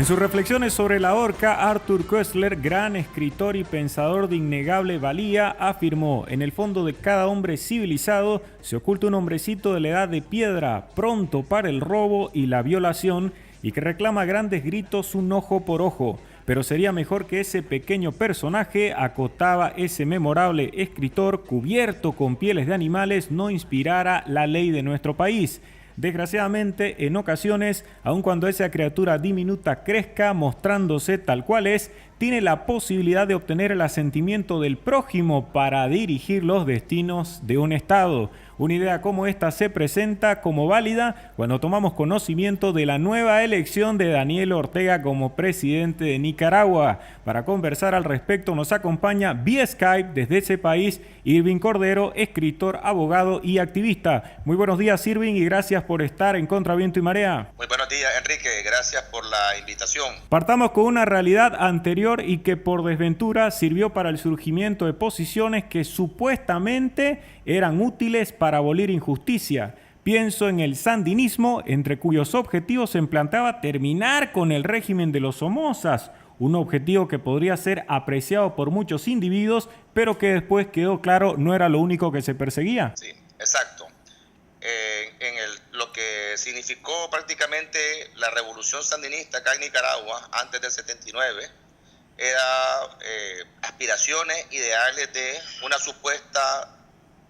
sus reflexiones sobre la horca, Arthur Koestler, gran escritor y pensador de innegable valía, afirmó: en el fondo de cada hombre civilizado se oculta un hombrecito de la edad de piedra, pronto para el robo y la violación, y que reclama a grandes gritos un ojo por ojo. Pero sería mejor que ese pequeño personaje, acotaba ese memorable escritor, cubierto con pieles de animales, no inspirara la ley de nuestro país. Desgraciadamente, en ocasiones, aun cuando esa criatura diminuta crezca mostrándose tal cual es, tiene la posibilidad de obtener el asentimiento del prójimo para dirigir los destinos de un Estado. Una idea como esta se presenta como válida cuando tomamos conocimiento de la nueva elección de Daniel Ortega como presidente de Nicaragua. Para conversar al respecto nos acompaña vía Skype desde ese país Irving Cordero, escritor, abogado y activista. Muy buenos días, Irving, y gracias por estar en Contra Viento y Marea. Muy buenos días, Enrique. Gracias por la invitación. Partamos con una realidad anterior y que por desventura sirvió para el surgimiento de posiciones que supuestamente eran útiles para abolir injusticia. Pienso en el sandinismo, entre cuyos objetivos se planteaba terminar con el régimen de los Somozas, un objetivo que podría ser apreciado por muchos individuos, pero que después quedó claro no era lo único que se perseguía. Sí, exacto. Lo que significó prácticamente la revolución sandinista acá en Nicaragua antes del 79 era aspiraciones ideales de una supuesta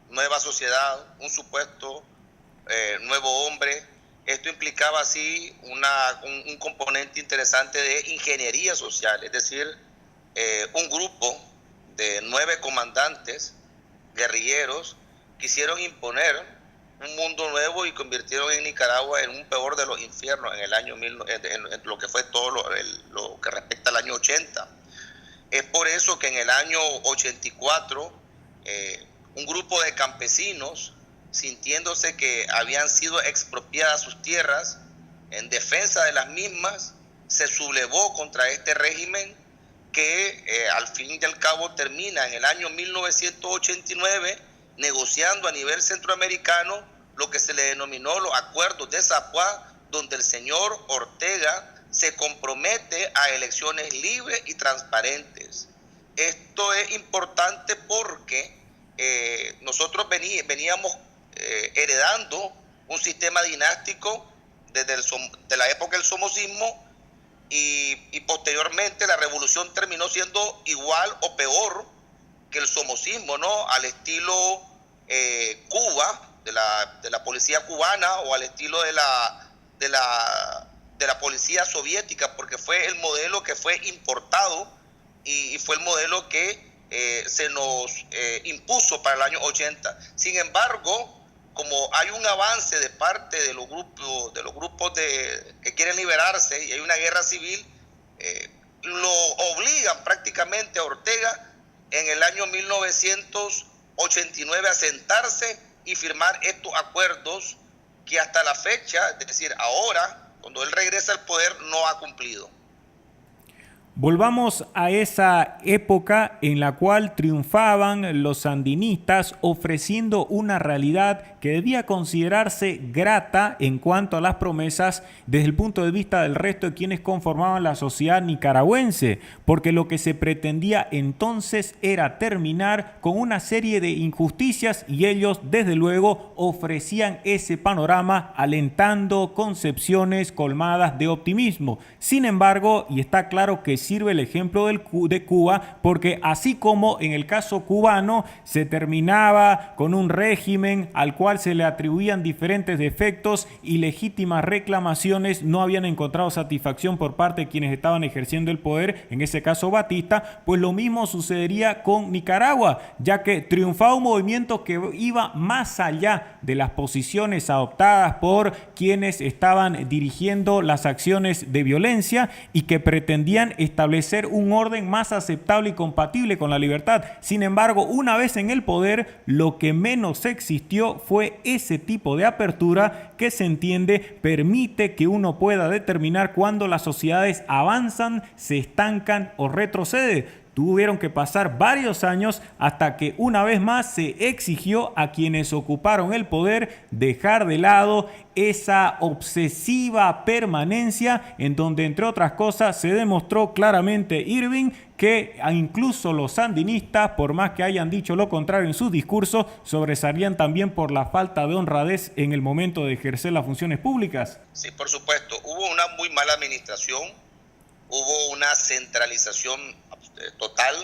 nueva sociedad, un supuesto nuevo hombre. Esto implicaba así un componente interesante de ingeniería social, es decir, un grupo de 9 comandantes guerrilleros quisieron imponer un mundo nuevo y convirtieron en Nicaragua en un peor de los infiernos en el año en lo que fue todo lo que respecta al año 80. Es por eso que en el año 84 un grupo de campesinos, sintiéndose que habían sido expropiadas sus tierras, en defensa de las mismas, se sublevó contra este régimen que al fin y al cabo termina en el año 1989 negociando a nivel centroamericano lo que se le denominó los acuerdos de Zapuá, donde el señor Ortega se compromete a elecciones libres y transparentes. Esto es importante porque nosotros veníamos heredando un sistema dinástico de la época del somocismo y posteriormente la revolución terminó siendo igual o peor que el somocismo, ¿no? Al estilo Cuba, de la policía cubana, o al estilo de la policía soviética, porque fue el modelo que fue importado y fue el modelo que se nos impuso para el año 80. Sin embargo, como hay un avance de parte de los grupos que quieren liberarse y hay una guerra civil, lo obligan prácticamente a Ortega en el año 1989 a sentarse y firmar estos acuerdos que hasta la fecha, es decir, ahora, cuando él regresa al poder, no ha cumplido. Volvamos a esa época en la cual triunfaban los sandinistas ofreciendo una realidad que debía considerarse grata en cuanto a las promesas desde el punto de vista del resto de quienes conformaban la sociedad nicaragüense, porque lo que se pretendía entonces era terminar con una serie de injusticias y ellos desde luego ofrecían ese panorama alentando concepciones colmadas de optimismo. Sin embargo, y está claro que sirve el ejemplo de Cuba, porque así como en el caso cubano se terminaba con un régimen al cual se le atribuían diferentes defectos y legítimas reclamaciones no habían encontrado satisfacción por parte de quienes estaban ejerciendo el poder, en ese caso Batista, pues lo mismo sucedería con Nicaragua, ya que triunfaba un movimiento que iba más allá de las posiciones adoptadas por quienes estaban dirigiendo las acciones de violencia y que pretendían establecer un orden más aceptable y compatible con la libertad. Sin embargo, una vez en el poder, lo que menos existió fue ese tipo de apertura que se entiende permite que uno pueda determinar cuándo las sociedades avanzan, se estancan o retroceden. tuvieron que pasar varios años hasta que una vez más se exigió a quienes ocuparon el poder dejar de lado esa obsesiva permanencia en donde, entre otras cosas, se demostró claramente, Irving, que incluso los sandinistas, por más que hayan dicho lo contrario en sus discursos, sobresalían también por la falta de honradez en el momento de ejercer las funciones públicas. Sí, por supuesto. Hubo una muy mala administración, hubo una centralización total,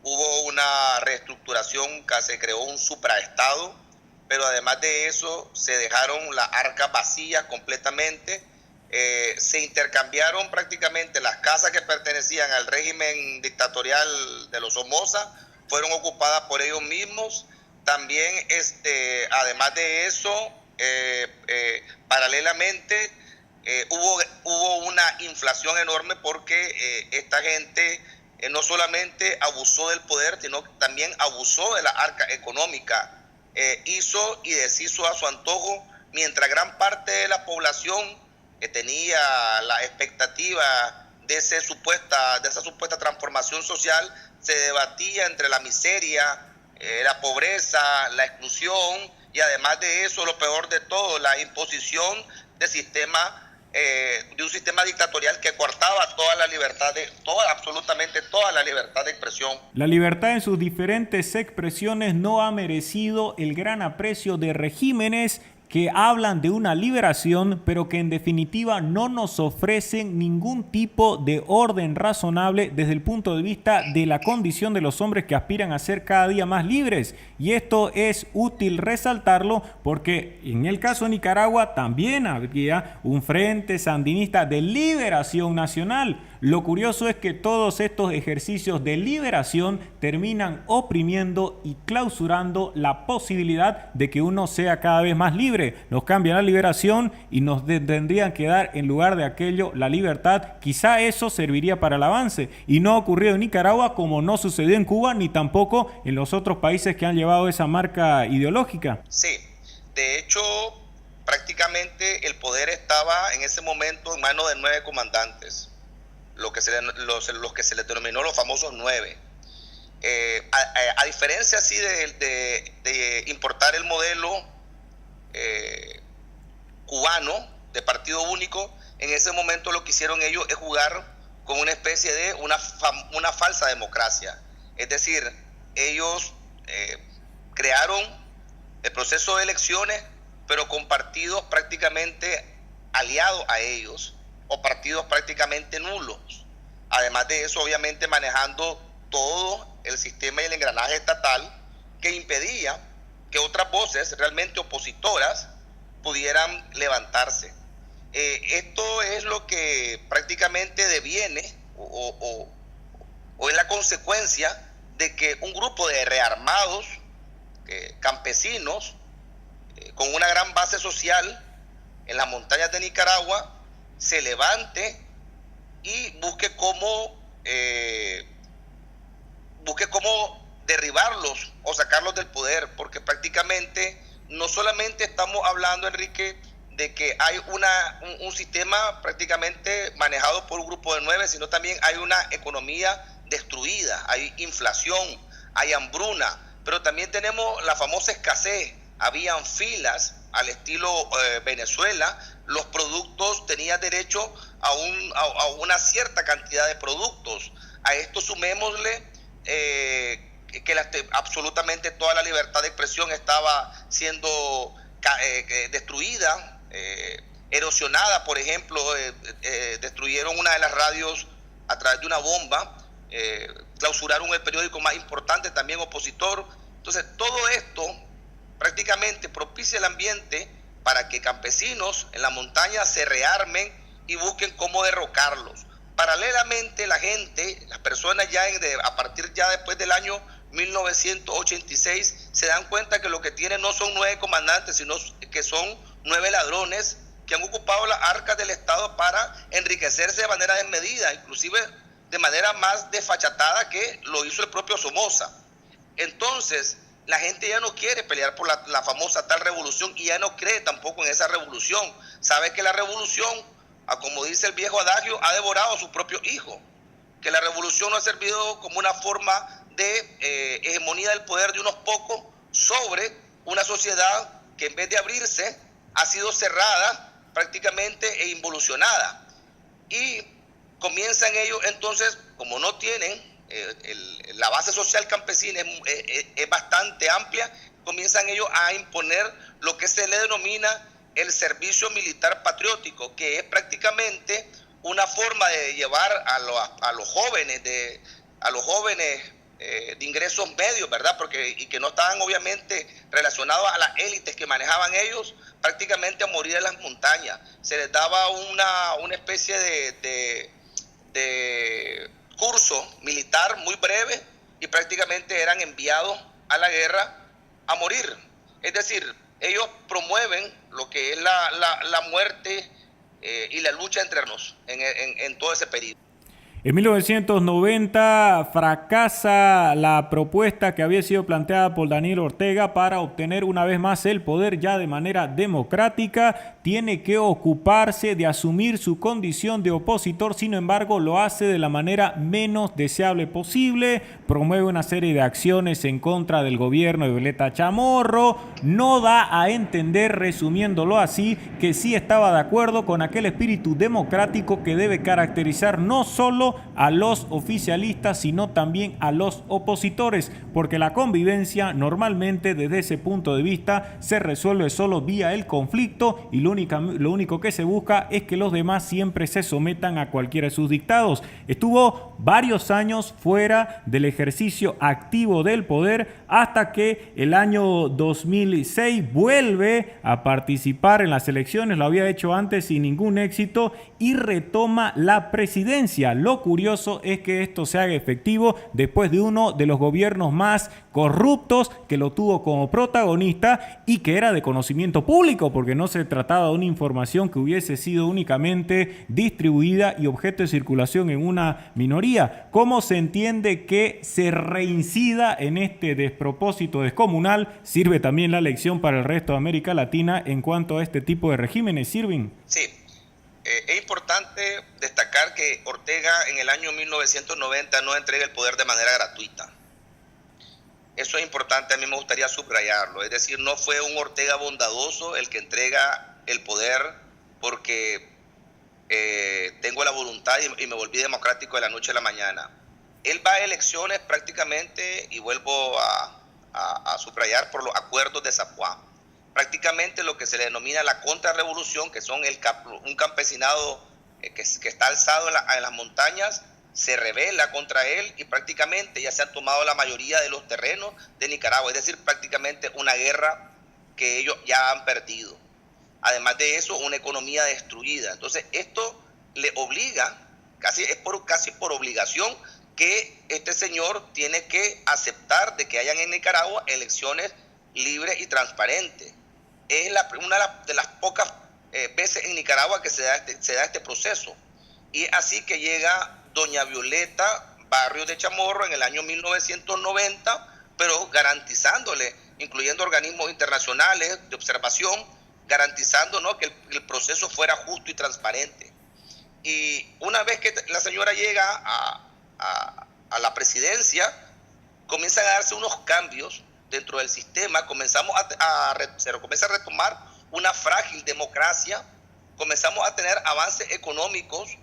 hubo una reestructuración, que se creó un supraestado, pero además de eso se dejaron las arcas vacías completamente. Se intercambiaron prácticamente las casas que pertenecían al régimen dictatorial de los Somoza, fueron ocupadas por ellos mismos. También, además de eso, paralelamente hubo una inflación enorme porque esta gente no solamente abusó del poder, sino que también abusó de la arca económica, hizo y deshizo a su antojo, mientras gran parte de la población que tenía la expectativa de esa supuesta transformación social se debatía entre la miseria, la pobreza, la exclusión y además de eso, lo peor de todo, la imposición de un sistema dictatorial que coartaba absolutamente toda la libertad de expresión. La libertad en sus diferentes expresiones no ha merecido el gran aprecio de regímenes que hablan de una liberación, pero que en definitiva no nos ofrecen ningún tipo de orden razonable desde el punto de vista de la condición de los hombres que aspiran a ser cada día más libres. Y esto es útil resaltarlo porque en el caso de Nicaragua también había un frente sandinista de liberación nacional. Lo curioso es que todos estos ejercicios de liberación terminan oprimiendo y clausurando la posibilidad de que uno sea cada vez más libre. Nos cambian la liberación y nos tendrían que dar en lugar de aquello la libertad. Quizá eso serviría para el avance y no ha ocurrido en Nicaragua, como no sucedió en Cuba ni tampoco en los otros países que han llevado esa marca ideológica. Sí, de hecho prácticamente el poder estaba en ese momento en manos de 9 comandantes. Los que se les denominó los famosos 9. A diferencia así de importar el modelo cubano de partido único, en ese momento lo que hicieron ellos es jugar con una especie de una falsa democracia. Es decir, ellos crearon el proceso de elecciones, pero con partidos prácticamente aliados a ellos, o partidos prácticamente nulos. Además de eso, obviamente manejando todo el sistema y el engranaje estatal que impedía que otras voces realmente opositoras pudieran levantarse. Esto es lo que prácticamente deviene o es la consecuencia de que un grupo de rearmados campesinos con una gran base social en las montañas de Nicaragua se levante y busque cómo derribarlos o sacarlos del poder, porque prácticamente no solamente estamos hablando, Enrique, de que hay un sistema prácticamente manejado por un grupo de 9, sino también hay una economía destruida, hay inflación, hay hambruna, pero también tenemos la famosa escasez. Habían filas al estilo Venezuela, los productos tenían derecho a una cierta cantidad de productos. A esto sumémosle que absolutamente toda la libertad de expresión estaba siendo destruida, erosionada. Por ejemplo, destruyeron una de las radios a través de una bomba, clausuraron el periódico más importante, también opositor. Entonces, todo esto prácticamente propicia el ambiente para que campesinos en la montaña se rearmen y busquen cómo derrocarlos. Paralelamente, la gente, las personas a partir ya después del año 1986 se dan cuenta que lo que tienen no son 9 comandantes, sino que son 9 ladrones que han ocupado las arcas del Estado para enriquecerse de manera desmedida, inclusive de manera más desfachatada que lo hizo el propio Somoza. Entonces, la gente ya no quiere pelear por la famosa tal revolución y ya no cree tampoco en esa revolución. Sabe que la revolución, como dice el viejo adagio, ha devorado a sus propios hijos. que la revolución no ha servido como una forma de hegemonía del poder de unos pocos sobre una sociedad que en vez de abrirse ha sido cerrada prácticamente e involucionada. Y comienzan ellos entonces, como no tienen la base social campesina es bastante amplia, comienzan ellos a imponer lo que se le denomina el servicio militar patriótico, que es prácticamente una forma de llevar a los jóvenes de ingresos medios, ¿verdad? Y que no estaban obviamente relacionados a las élites que manejaban ellos, prácticamente a morir en las montañas. Se les daba una especie de curso militar muy breve y prácticamente eran enviados a la guerra a morir. Es decir, ellos promueven lo que es la muerte y la lucha entre nosotros en todo ese periodo. En 1990 fracasa la propuesta que había sido planteada por Daniel Ortega para obtener una vez más el poder ya de manera democrática. Tiene que ocuparse de asumir su condición de opositor, sin embargo lo hace de la manera menos deseable posible. Promueve una serie de acciones en contra del gobierno de Violeta Chamorro. No da a entender, resumiéndolo así, que sí estaba de acuerdo con aquel espíritu democrático que debe caracterizar no solo a los oficialistas, sino también a los opositores, porque la convivencia normalmente desde ese punto de vista se resuelve solo vía el conflicto y lo único que se busca es que los demás siempre se sometan a cualquiera de sus dictados. Estuvo varios años fuera del ejercicio activo del poder hasta que el año 2006 vuelve a participar en las elecciones, lo había hecho antes sin ningún éxito y retoma la presidencia. Lo curioso es que esto se haga efectivo después de uno de los gobiernos más corruptos que lo tuvo como protagonista y que era de conocimiento público, porque no se trataba de una información que hubiese sido únicamente distribuida y objeto de circulación en una minoría. ¿Cómo se entiende que se reincida en este despropósito descomunal? ¿Sirve también la lección para el resto de América Latina en cuanto a este tipo de regímenes? ¿Sirven? Sí. Es importante destacar que Ortega en el año 1990 no entrega el poder de manera gratuita. Eso es importante, a mí me gustaría subrayarlo. Es decir, no fue un Ortega bondadoso el que entrega el poder porque tengo la voluntad y me volví democrático de la noche a la mañana. Él va a elecciones prácticamente, y vuelvo a subrayar, por los acuerdos de San Juan. Prácticamente lo que se le denomina la contrarrevolución, que son un campesinado que está alzado en las montañas, se rebela contra él y prácticamente ya se han tomado la mayoría de los terrenos de Nicaragua, es decir, prácticamente una guerra que ellos ya han perdido. Además de eso, una economía destruida. Entonces, esto le obliga, casi por obligación, que este señor tiene que aceptar de que hayan en Nicaragua elecciones libres y transparentes. Es una de las pocas veces en Nicaragua que se da este proceso. Y así que llega doña Violeta Barrios de Chamorro en el año 1990, pero garantizándole, incluyendo organismos internacionales de observación, garantizando, ¿no?, que el proceso fuera justo y transparente. Y una vez que la señora llega a la presidencia, comienzan a darse unos cambios dentro del sistema, se comienza a retomar una frágil democracia, comenzamos a tener avances económicos,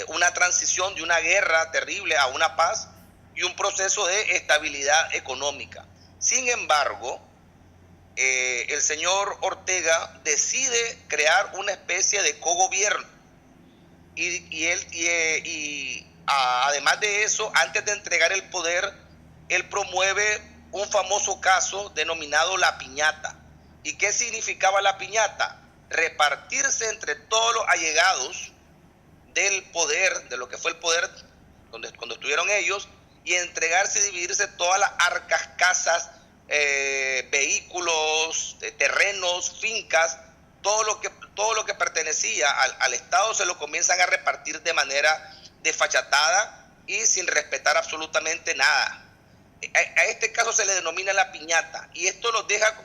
una transición de una guerra terrible a una paz y un proceso de estabilidad económica. Sin embargo, el señor Ortega decide crear una especie de cogobierno y además de eso, antes de entregar el poder, él promueve un famoso caso denominado la piñata. ¿Y qué significaba la piñata? Repartirse entre todos los allegados del poder, de lo que fue el poder cuando estuvieron ellos, y entregarse y dividirse todas las arcas, casas, vehículos, terrenos, fincas, todo lo que pertenecía al Estado se lo comienzan a repartir de manera desfachatada y sin respetar absolutamente nada. A este caso se le denomina la piñata, y esto los deja,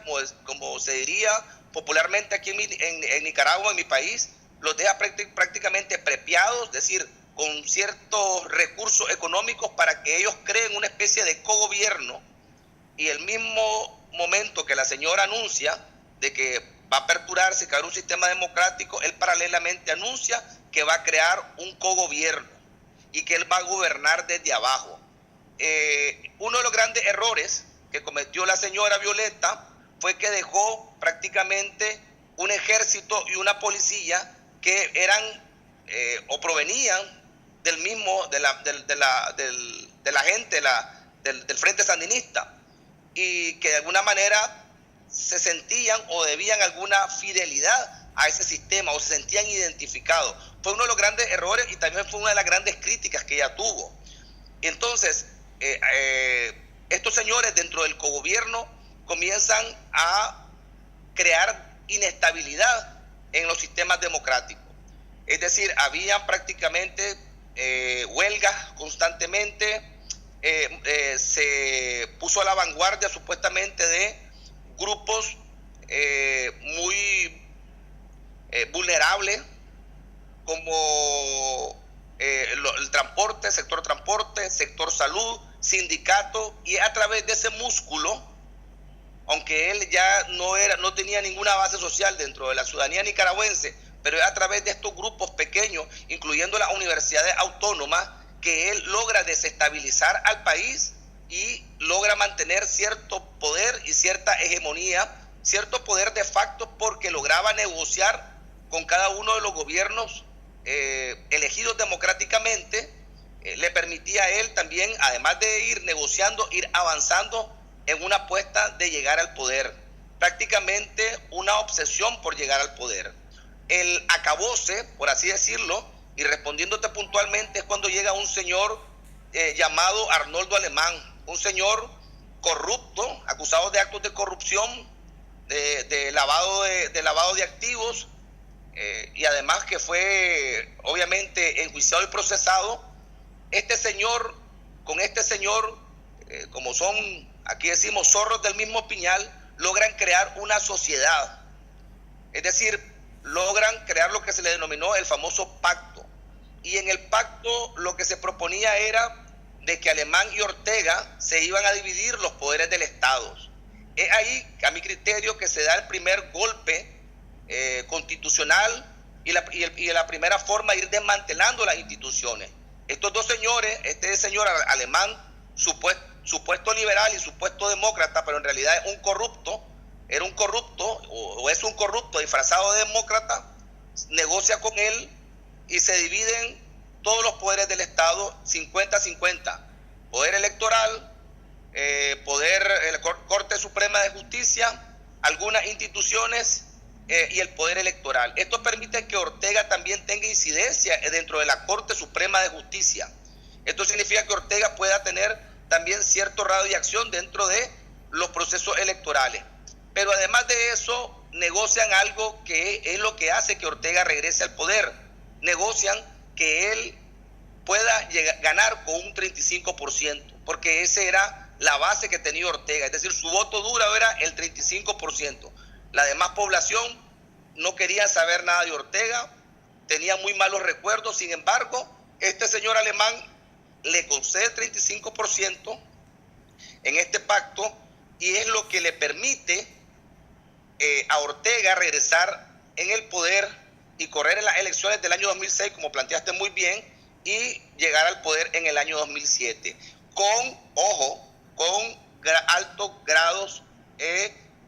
como se diría popularmente aquí en Nicaragua, en mi país, los deja prácticamente prepiados, es decir, con ciertos recursos económicos para que ellos creen una especie de cogobierno, y el mismo momento que la señora anuncia de que va a aperturarse, que va a haber un sistema democrático, él paralelamente anuncia que va a crear un cogobierno y que él va a gobernar desde abajo. Uno de los grandes errores que cometió la señora Violeta fue que dejó prácticamente un ejército y una policía que eran o provenían del mismo, de la gente del Frente Sandinista, y que de alguna manera se sentían o debían alguna fidelidad a ese sistema o se sentían identificados. Fue uno de los grandes errores y también fue una de las grandes críticas que ella tuvo. Entonces, estos señores dentro del cogobierno comienzan a crear inestabilidad en los sistemas democráticos. Es decir, había prácticamente huelgas constantemente, se puso a la vanguardia supuestamente de grupos muy vulnerables, como el transporte, sector salud, sindicato, y a través de ese músculo, aunque él ya no tenía ninguna base social dentro de la ciudadanía nicaragüense, pero es a través de estos grupos pequeños, incluyendo las universidades autónomas, que él logra desestabilizar al país y logra mantener cierto poder y cierta hegemonía, cierto poder de facto, porque lograba negociar con cada uno de los gobiernos elegidos democráticamente. Le permitía a él también, además de ir negociando, ir avanzando en una apuesta de llegar al poder, prácticamente una obsesión por llegar al poder. El acabose, por así decirlo, y respondiéndote puntualmente, es cuando llega un señor llamado Arnoldo Alemán, un señor corrupto, acusado de actos de corrupción, de lavado de activos, y además que fue obviamente enjuiciado y procesado. Con este señor, como son, aquí decimos, zorros del mismo piñal, logran crear una sociedad. Es decir, logran crear lo que se le denominó el famoso pacto. Y en el pacto lo que se proponía era de que Alemán y Ortega se iban a dividir los poderes del Estado. Es ahí, a mi criterio, que se da el primer golpe constitucional y la primera forma de ir desmantelando las instituciones. Estos dos señores, este señor Alemán, supuesto liberal y supuesto demócrata, pero en realidad es un corrupto, era un corrupto o es un corrupto disfrazado de demócrata, negocia con él y se dividen todos los poderes del Estado 50-50. Poder electoral, Corte Suprema de Justicia, algunas instituciones y el poder electoral. Esto permite que Ortega también tenga incidencia dentro de la Corte Suprema de Justicia. Esto significa que Ortega pueda tener también cierto radio de acción dentro de los procesos electorales. Pero además de eso, negocian algo que es lo que hace que Ortega regrese al poder. Negocian que él pueda ganar con un 35%, porque esa era la base que tenía Ortega, es decir, su voto duro era el 35%. La demás población no quería saber nada de Ortega, tenía muy malos recuerdos. Sin embargo, este señor Alemán le concede el 35% en este pacto, y es lo que le permite a Ortega regresar en el poder y correr en las elecciones del año 2006, como planteaste muy bien, y llegar al poder en el año 2007, con altos grados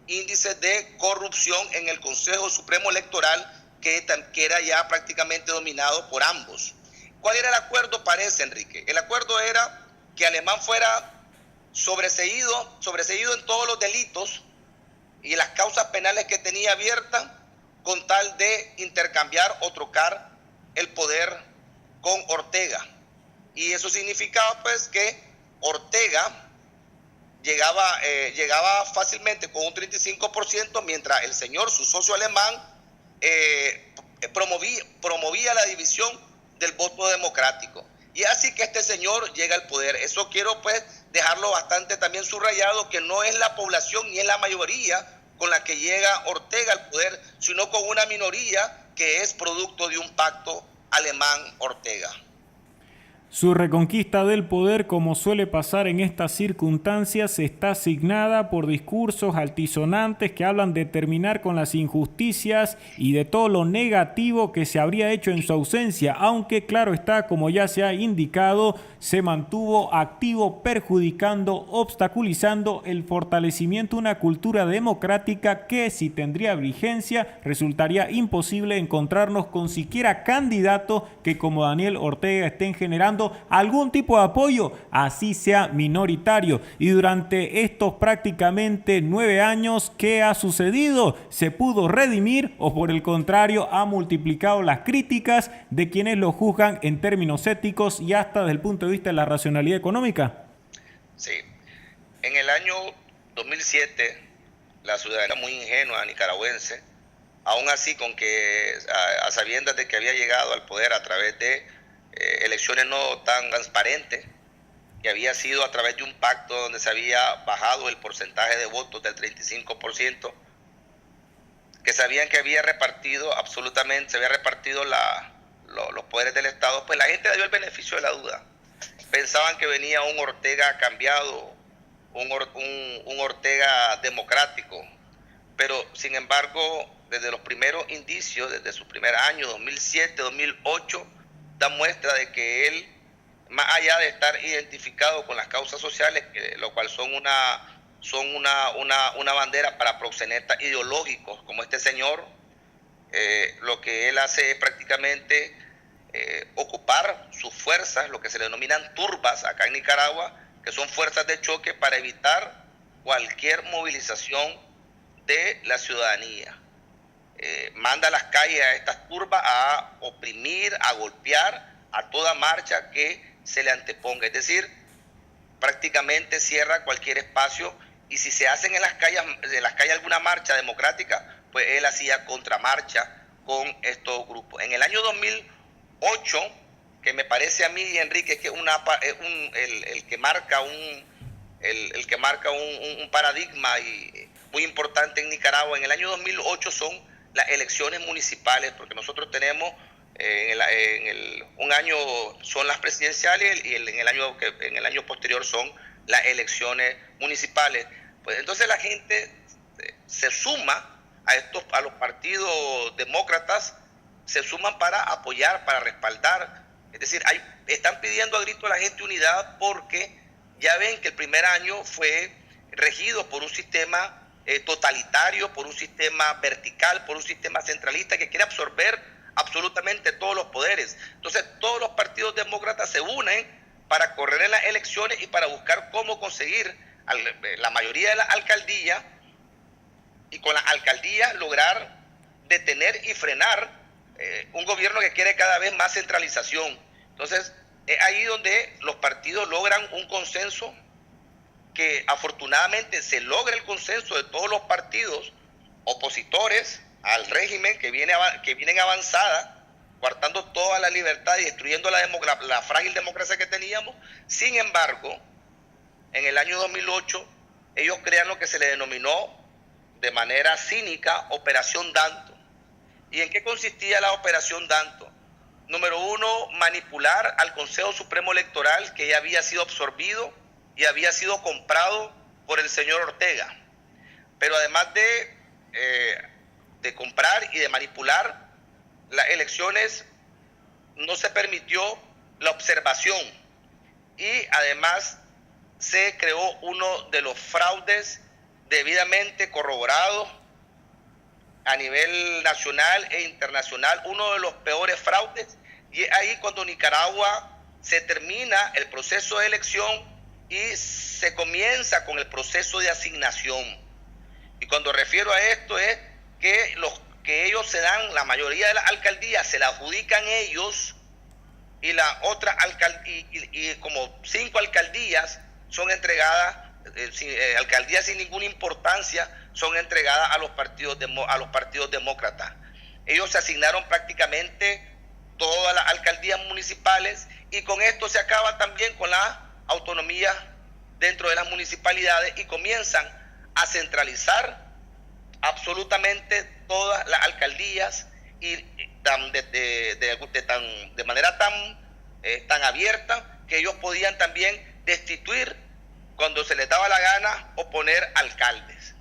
índices de corrupción en el Consejo Supremo Electoral, que era ya prácticamente dominado por ambos. ¿Cuál era el acuerdo, parece, Enrique? El acuerdo era que Alemán fuera sobreseído en todos los delitos y las causas penales que tenía abiertas, con tal de intercambiar o trocar el poder con Ortega. Y eso significaba pues que Ortega llegaba fácilmente con un 35%, mientras el señor, su socio alemán, promovía la división del voto democrático. Y así que este señor llega al poder. Eso quiero pues dejarlo bastante también subrayado, que no es la población ni es la mayoría con la que llega Ortega al poder, sino con una minoría que es producto de un pacto Alemán-Ortega. Su reconquista del poder, como suele pasar en estas circunstancias, está asignada por discursos altisonantes que hablan de terminar con las injusticias y de todo lo negativo que se habría hecho en su ausencia, aunque claro está, como ya se ha indicado, se mantuvo activo perjudicando, obstaculizando el fortalecimiento de una cultura democrática que, si tendría vigencia, resultaría imposible encontrarnos con siquiera candidatos que como Daniel Ortega estén generando algún tipo de apoyo, así sea minoritario. Y durante estos prácticamente 9 años, ¿qué ha sucedido? ¿Se pudo redimir o por el contrario ha multiplicado las críticas de quienes lo juzgan en términos éticos y hasta desde el punto de vista de la racionalidad económica? Sí, en el año 2007 la ciudadanía muy ingenua nicaragüense, aún así con que a sabiendas de que había llegado al poder a través de elecciones no tan transparentes, que había sido a través de un pacto donde se había bajado el porcentaje de votos del 35%, que sabían que había repartido absolutamente, se había repartido los poderes del Estado, pues la gente le dio el beneficio de la duda. Pensaban que venía un Ortega cambiado, un Ortega democrático, pero sin embargo, desde los primeros indicios, desde su primer año, 2007, 2008, da muestra de que él, más allá de estar identificado con las causas sociales, lo cual son una bandera para proxenetas ideológicos como este señor, lo que él hace es prácticamente ocupar sus fuerzas, lo que se le denominan turbas acá en Nicaragua, que son fuerzas de choque para evitar cualquier movilización de la ciudadanía. Manda a las calles a estas turbas a oprimir, a golpear a toda marcha que se le anteponga. Es decir, prácticamente cierra cualquier espacio, y si se hacen en las calles alguna marcha democrática, pues él hacía contramarcha con estos grupos. En el año 2008, que me parece a mí, Enrique, que el que marca un paradigma y muy importante en Nicaragua, en el año 2008 son las elecciones municipales, porque nosotros tenemos un año son las presidenciales y en el año posterior son las elecciones municipales. Pues entonces la gente se suma a los partidos demócratas, se suman para apoyar, para respaldar. Es decir, están pidiendo a grito a la gente unidad, porque ya ven que el primer año fue regido por un sistema totalitario, por un sistema vertical, por un sistema centralista que quiere absorber absolutamente todos los poderes. Entonces todos los partidos demócratas se unen para correr en las elecciones y para buscar cómo conseguir la mayoría de las alcaldías, y con las alcaldías lograr detener y frenar un gobierno que quiere cada vez más centralización. Entonces es ahí donde los partidos logran un consenso, que afortunadamente se logra el consenso de todos los partidos opositores al régimen que vienen avanzada, coartando toda la libertad y destruyendo la frágil democracia que teníamos. Sin embargo, en el año 2008, ellos crean lo que se le denominó de manera cínica Operación Danto. ¿Y en qué consistía la Operación Danto? Número uno, manipular al Consejo Supremo Electoral, que ya había sido absorbido y había sido comprado por el señor Ortega. Pero además de comprar y de manipular las elecciones, no se permitió la observación, y además se creó uno de los fraudes debidamente corroborados a nivel nacional e internacional, uno de los peores fraudes, y es ahí cuando Nicaragua se termina el proceso de elección y se comienza con el proceso de asignación. Y cuando refiero a esto es que ellos se dan, la mayoría de las alcaldías se la adjudican ellos, y la otra y como 5 alcaldías son entregadas, alcaldías sin ninguna importancia, son entregadas a los partidos demócratas. Ellos se asignaron prácticamente todas las alcaldías municipales, y con esto se acaba también con la autonomía dentro de las municipalidades, y comienzan a centralizar absolutamente todas las alcaldías, y de manera tan tan abierta que ellos podían también destituir cuando se les daba la gana o poner alcaldes.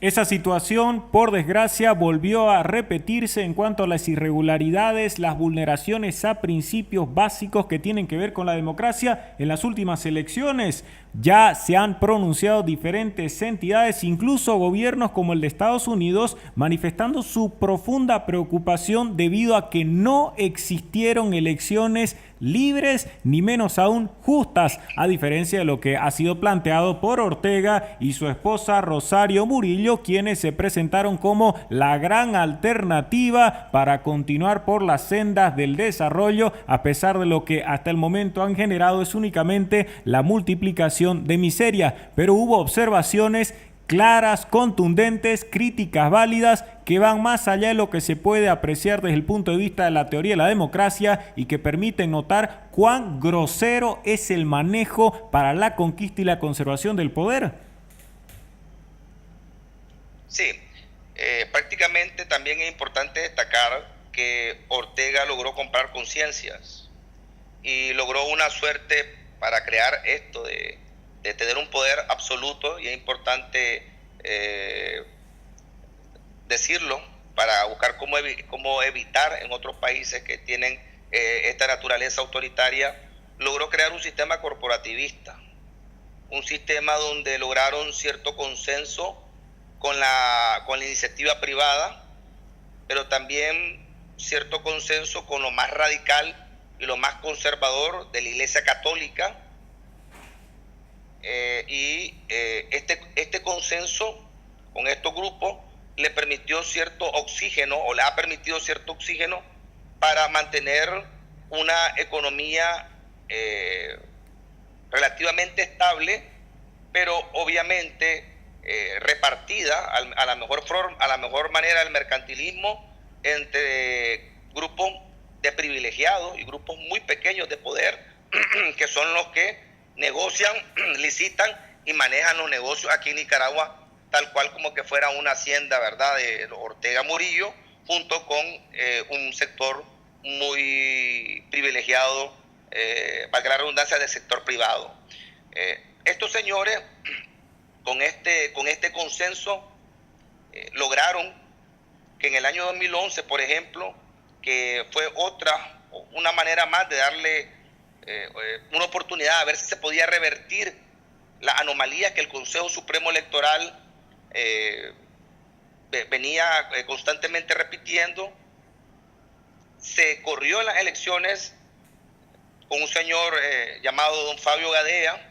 Esa situación, por desgracia, volvió a repetirse en cuanto a las irregularidades, las vulneraciones a principios básicos que tienen que ver con la democracia. En las últimas elecciones ya se han pronunciado diferentes entidades, incluso gobiernos como el de Estados Unidos, manifestando su profunda preocupación debido a que no existieron elecciones libres ni menos aún justas, a diferencia de lo que ha sido planteado por Ortega y su esposa Rosario Murillo, quienes se presentaron como la gran alternativa para continuar por las sendas del desarrollo, a pesar de lo que hasta el momento han generado es únicamente la multiplicación de miseria. Pero hubo observaciones claras, contundentes, críticas válidas que van más allá de lo que se puede apreciar desde el punto de vista de la teoría de la democracia y que permiten notar cuán grosero es el manejo para la conquista y la conservación del poder. Sí, prácticamente también es importante destacar que Ortega logró comprar conciencias y logró una suerte para crear esto de tener un poder absoluto, y es importante decirlo para buscar cómo evitar en otros países que tienen esta naturaleza autoritaria. Logró crear un sistema corporativista, un sistema donde lograron cierto consenso con la iniciativa privada, pero también cierto consenso con lo más radical y lo más conservador de la Iglesia Católica. Este consenso con estos grupos le permitió cierto oxígeno, o le ha permitido cierto oxígeno para mantener una economía relativamente estable, pero obviamente repartida a la mejor manera del mercantilismo entre grupos de privilegiados y grupos muy pequeños de poder, que son los que negocian, licitan y manejan los negocios aquí en Nicaragua, tal cual como que fuera una hacienda, ¿verdad?, de Ortega Murillo, junto con un sector muy privilegiado, valga la redundancia, del sector privado. Estos señores, con este consenso, lograron que en el año 2011, por ejemplo, que fue una manera más de darle una oportunidad a ver si se podía revertir la anomalía que el Consejo Supremo Electoral venía constantemente repitiendo. Se corrió en las elecciones con un señor llamado don Fabio Gadea,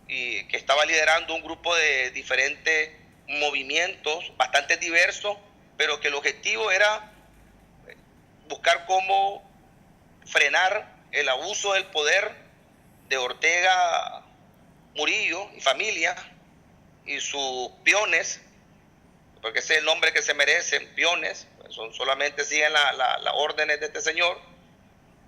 y que estaba liderando un grupo de diferentes movimientos bastante diversos, pero que el objetivo era buscar cómo frenar el abuso del poder de Ortega Murillo y familia y sus peones, porque ese es el nombre que se merecen, peones, solamente siguen las órdenes de este señor,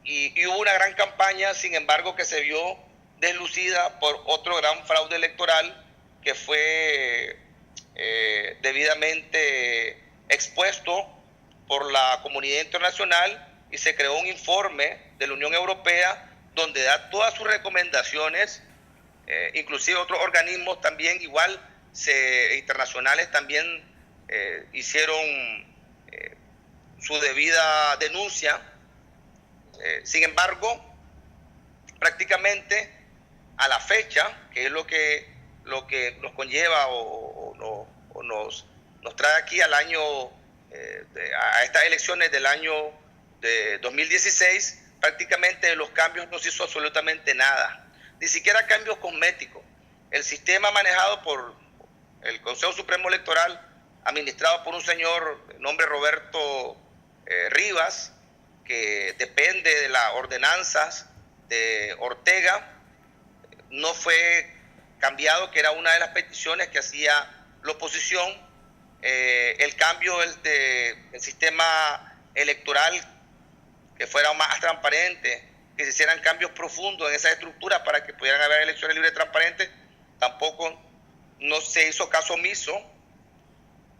y hubo una gran campaña, sin embargo, que se vio deslucida por otro gran fraude electoral que fue debidamente expuesto por la comunidad internacional, y se creó un informe de la Unión Europea donde da todas sus recomendaciones, inclusive otros organismos también igual internacionales también hicieron su debida denuncia. Sin embargo, prácticamente a la fecha, que es lo que nos conlleva o nos trae aquí al año, a estas elecciones del año de 2016, prácticamente de los cambios no se hizo absolutamente nada, ni siquiera cambios cosméticos. El sistema manejado por el Consejo Supremo Electoral, administrado por un señor de nombre Roberto Rivas, que depende de las ordenanzas de Ortega, no fue cambiado, que era una de las peticiones que hacía la oposición, el cambio del sistema electoral, que fuera más transparente, que se hicieran cambios profundos en esa estructura para que pudieran haber elecciones libres y transparentes. Tampoco no se hizo caso omiso,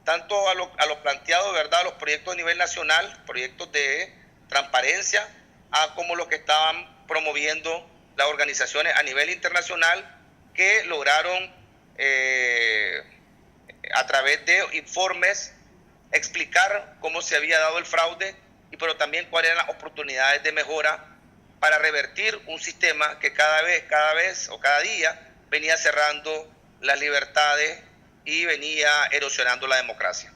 tanto a lo planteado, ¿verdad?, los proyectos a nivel nacional, proyectos de transparencia, a como lo que estaban promoviendo las organizaciones a nivel internacional que lograron a través de informes explicar cómo se había dado el fraude, pero también cuáles eran las oportunidades de mejora para revertir un sistema que cada vez o cada día venía cerrando las libertades y venía erosionando la democracia.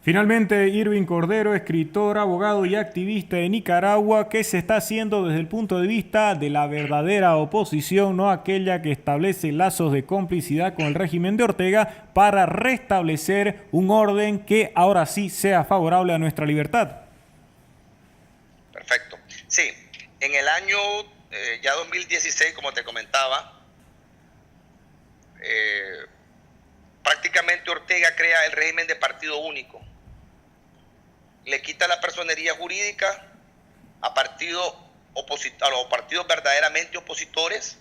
Finalmente, Irving Cordero, escritor, abogado y activista de Nicaragua, ¿qué se está haciendo desde el punto de vista de la verdadera oposición, no aquella que establece lazos de complicidad con el régimen de Ortega, para restablecer un orden que ahora sí sea favorable a nuestra libertad? Perfecto. Sí, en el año ya 2016, como te comentaba, prácticamente Ortega crea el régimen de partido único. Le quita la personería jurídica a los partidos verdaderamente opositores,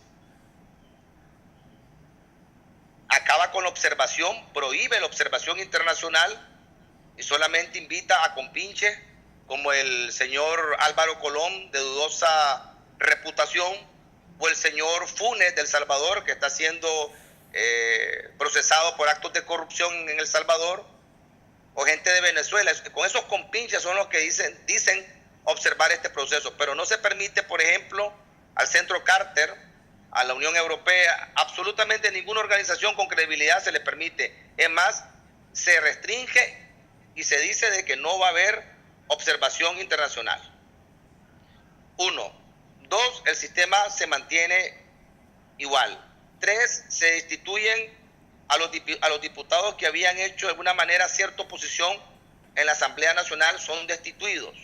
acaba con la observación, prohíbe la observación internacional y solamente invita a compinches como el señor Álvaro Colón, de dudosa reputación, o el señor Funes, de El Salvador, que está siendo procesado por actos de corrupción en El Salvador, o gente de Venezuela. Con esos compinches son los que dicen observar este proceso, pero no se permite, por ejemplo, al Centro Carter, a la Unión Europea, absolutamente ninguna organización con credibilidad se le permite. Es más, se restringe y se dice de que no va a haber observación internacional. 1. 2, el sistema se mantiene igual. 3, se destituyen a los diputados que habían hecho de alguna manera cierta oposición en la Asamblea Nacional, son destituidos.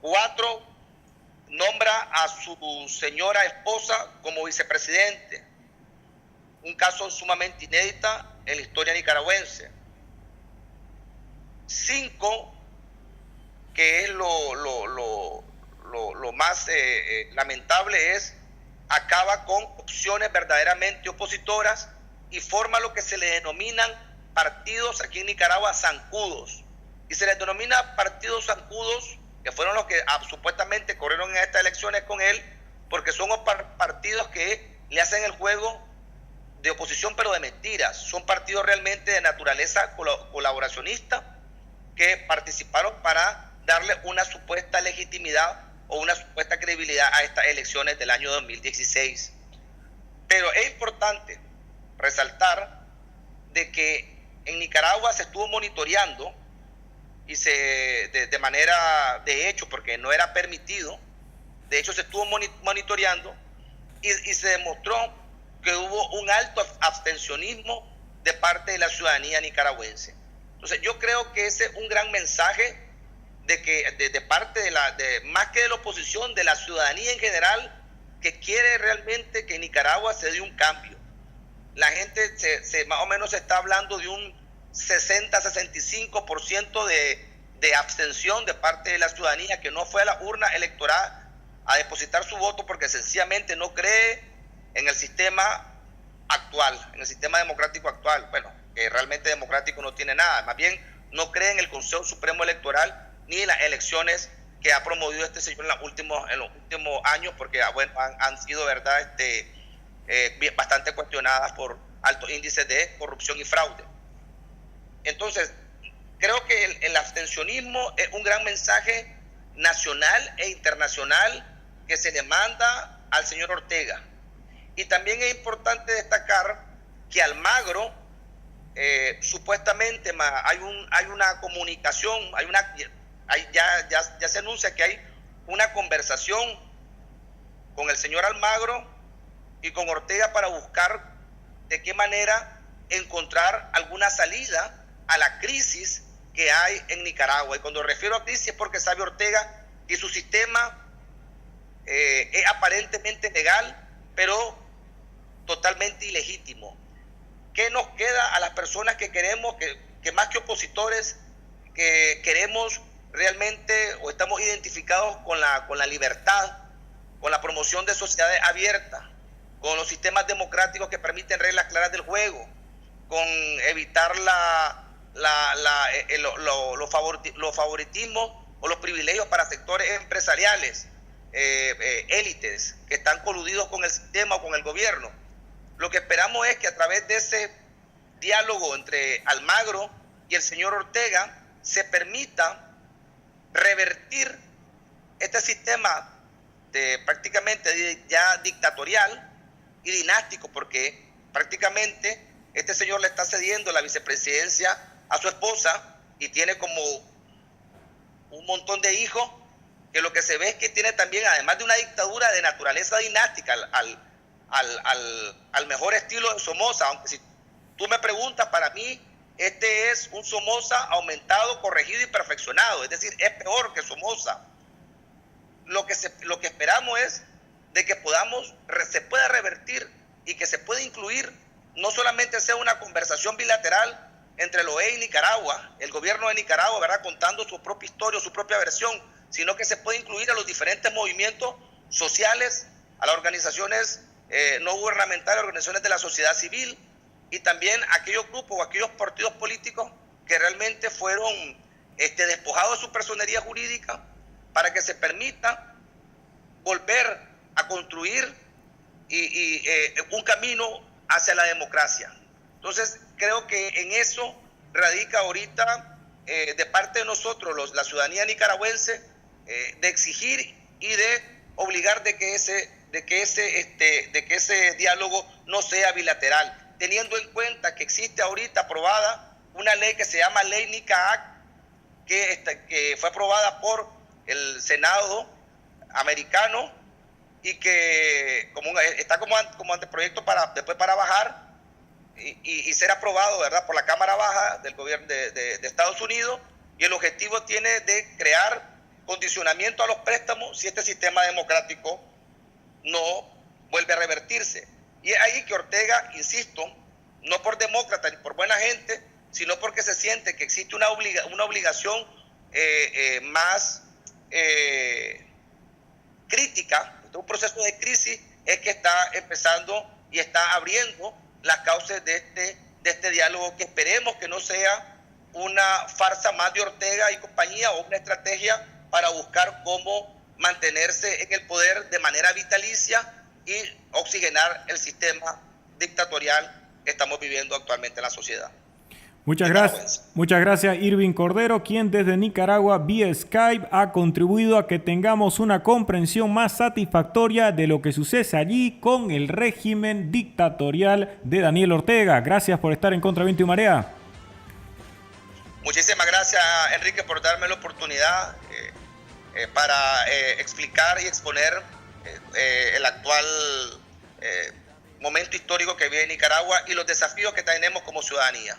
4, nombra a su señora esposa como vicepresidente, un caso sumamente inédito en la historia nicaragüense. 5, que es lo más lamentable, es acaba con opciones verdaderamente opositoras y forma lo que se le denominan partidos aquí en Nicaragua zancudos. Y se les denomina partidos zancudos, que fueron los que supuestamente corrieron en estas elecciones con él, porque son partidos que le hacen el juego de oposición, pero de mentiras. Son partidos realmente de naturaleza colaboracionista que participaron para darle una supuesta legitimidad o una supuesta credibilidad a estas elecciones del año 2016. Pero es importante resaltar de que en Nicaragua se estuvo monitoreando y de manera de hecho, porque no era permitido, de hecho se estuvo monitoreando y se demostró que hubo un alto abstencionismo de parte de la ciudadanía nicaragüense. Entonces yo creo que ese es un gran mensaje de que de parte más que de la oposición, de la ciudadanía en general, que quiere realmente que en Nicaragua se dé un cambio. La gente más o menos se está hablando de un 60-65% de abstención de parte de la ciudadanía que no fue a la urna electoral a depositar su voto porque sencillamente no cree en el sistema actual, en el sistema democrático actual. Bueno, que realmente democrático no tiene nada, más bien no cree en el Consejo Supremo Electoral ni en las elecciones que ha promovido este señor en los últimos años, porque bueno, han sido, ¿verdad?, bastante cuestionadas por altos índices de corrupción y fraude. Entonces, creo que el abstencionismo es un gran mensaje nacional e internacional que se le manda al señor Ortega. Y también es importante destacar que Almagro, supuestamente hay una comunicación, ya se anuncia que hay una conversación con el señor Almagro y con Ortega para buscar de qué manera encontrar alguna salida a la crisis que hay en Nicaragua. Y cuando refiero a crisis es porque sabe Ortega que su sistema es aparentemente legal, pero totalmente ilegítimo. ¿Qué nos queda a las personas que queremos, que más que opositores, que queremos realmente o estamos identificados con la libertad, con la promoción de sociedades abiertas, con los sistemas democráticos que permiten reglas claras del juego, con evitar los favoritismos o los privilegios para sectores empresariales, élites que están coludidos con el sistema o con el gobierno. Lo que esperamos es que a través de ese diálogo entre Almagro y el señor Ortega se permita revertir este sistema prácticamente ya dictatorial y dinástico, porque prácticamente este señor le está cediendo la vicepresidencia a su esposa y tiene como un montón de hijos, que lo que se ve es que tiene también, además de una dictadura de naturaleza dinástica, al mejor estilo de Somoza, aunque si tú me preguntas, para mí este es un Somoza aumentado, corregido y perfeccionado, es decir, es peor que Somoza. Lo que esperamos es de que se pueda revertir y que se pueda incluir, no solamente sea una conversación bilateral entre el OEA y Nicaragua, el gobierno de Nicaragua, ¿verdad?, contando su propia historia, su propia versión, sino que se puede incluir a los diferentes movimientos sociales, a las organizaciones no gubernamentales, organizaciones de la sociedad civil, y también a aquellos grupos o aquellos partidos políticos que realmente fueron despojados de su personería jurídica, para que se permita volver a construir un camino hacia la democracia. Entonces, creo que en eso radica ahorita, de parte de nosotros, la ciudadanía nicaragüense, de exigir y de obligar de que ese diálogo no sea bilateral, teniendo en cuenta que existe ahorita aprobada una ley que se llama Ley NICA-AC, que fue aprobada por el Senado americano y que está como anteproyecto después para bajar y ser aprobado, ¿verdad?, por la Cámara Baja del gobierno de Estados Unidos, y el objetivo tiene de crear condicionamiento a los préstamos si este sistema democrático no vuelve a revertirse. Y es ahí que Ortega, insisto, no por demócrata ni por buena gente, sino porque se siente que existe una obligación más crítica, un proceso de crisis, es que está empezando y está abriendo las causas de este diálogo, que esperemos que no sea una farsa más de Ortega y compañía o una estrategia para buscar cómo mantenerse en el poder de manera vitalicia y oxigenar el sistema dictatorial que estamos viviendo actualmente en la sociedad. Muchas gracias Irving Cordero, quien desde Nicaragua vía Skype ha contribuido a que tengamos una comprensión más satisfactoria de lo que sucede allí con el régimen dictatorial de Daniel Ortega. Gracias por estar en Contra Viento y Marea. Muchísimas gracias, Enrique, por darme la oportunidad para explicar y exponer el actual momento histórico que vive Nicaragua y los desafíos que tenemos como ciudadanía.